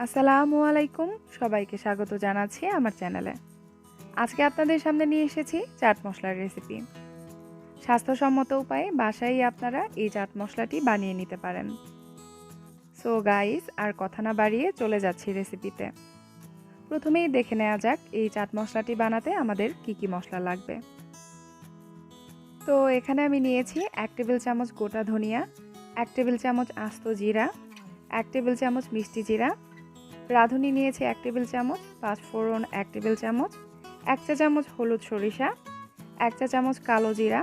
আসসালামু আলাইকুম, সবাইকে স্বাগত জানাচ্ছি আমার চ্যানেলে। আজকে আপনাদের সামনে নিয়ে এসেছি চাট মশলার রেসিপি। স্বাস্থ্যসম্মত উপায়ে বাসায় আপনারা এই চাট মশলাটি বানিয়ে নিতে পারেন। সো গাইস, আর কথা না বাড়িয়ে চলে যাচ্ছি রেসিপিতে। প্রথমেই দেখে নেওয়া যাক এই চাট মশলাটি বানাতে আমাদের কি মশলা লাগবে। তো এখানে আমি নিয়েছি 1 টেবিল চামচ গোটা ধনিয়া, 1 টেবিল চামচ আস্ত জিরা, 1 টেবিল চামচ মিষ্টি জিরা, রাঁধুনি নিয়েছি 1 টেবিল চামচ, পাঁচফোড়ন 1 টেবিল চামচ, 1 চা চামচ হলুদ সরিষা, 1 চা চামচ কালো জিরা,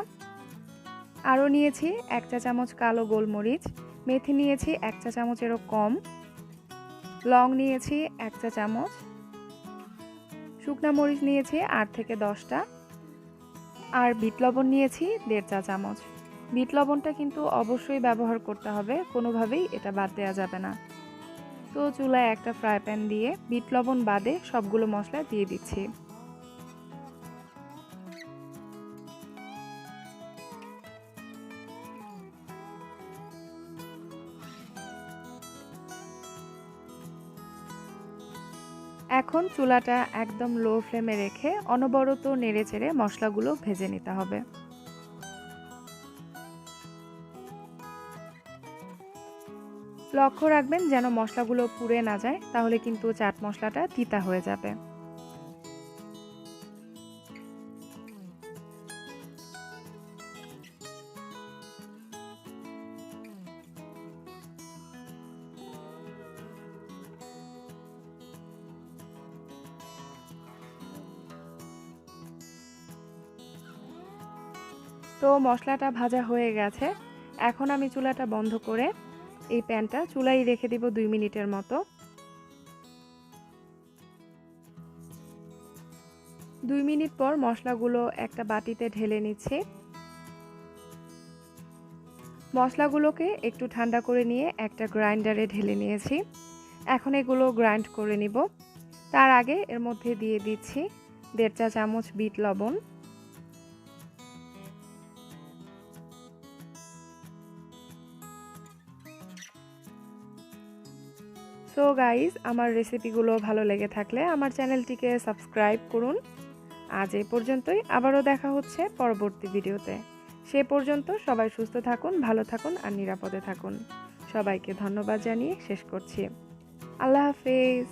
আরও নিয়েছি 1 চা চামচ কালো গোলমরিচ, মেথি নিয়েছি 1 চা চামচেরও কম, লং নিয়েছি 1 চা চামচ, শুকনা মরিচ নিয়েছি 8 থেকে 10টা, আর বিট লবণ নিয়েছি 1.5 চা চামচ। বিট লবণটা কিন্তু অবশ্যই ব্যবহার করতে হবে, কোনোভাবেই এটা বাদ দেওয়া যাবে না। তো চুলায় একটা ফ্রাই প্যান দিয়ে বিট লবণ বাদে সবগুলো মশলা দিয়ে দিচ্ছি। এখন চুলাটা একদম লো ফ্লেমে রেখে অনবরত নেড়েচেড়ে মশলাগুলো ভেজে নিতে হবে। লক্ষ্য রাখবেন যেন মশলাগুলো পুড়ে না যায়, তাহলে কিন্তু চাট মশলাটা তিতা হয়ে যাবে। তো মশলাটা ভাজা হয়ে গেছে। এখন আমি চুলাটা বন্ধ করে এই প্যানটা চুলায় রেখে দিব 2 মিনিটের মতো। 2 মিনিট পর মশলাগুলো একটা বাটিতে ঢেলে নিচ্ছি। মশলাগুলোকে একটু ঠান্ডা করে নিয়ে একটা গ্রাইন্ডারে ঢেলে নিয়েছি। এখন এগুলো গ্রাইন্ড করে নিব। তার আগে এর মধ্যে দিয়ে দিচ্ছি 1.5 চা চামচ বিট লবণ, সো গাইস, আমার রেসিপিগুলো ভালো লেগে থাকলে আমার চ্যানেলটিকে সাবস্ক্রাইব করুন। আজ এই পর্যন্তই, আবারও দেখা হচ্ছে পরবর্তী ভিডিওতে। সে পর্যন্ত সবাই সুস্থ থাকুন, ভালো থাকুন আর নিরাপদে থাকুন। সবাইকে ধন্যবাদ জানিয়ে শেষ করছি। আল্লাহ হাফেজ।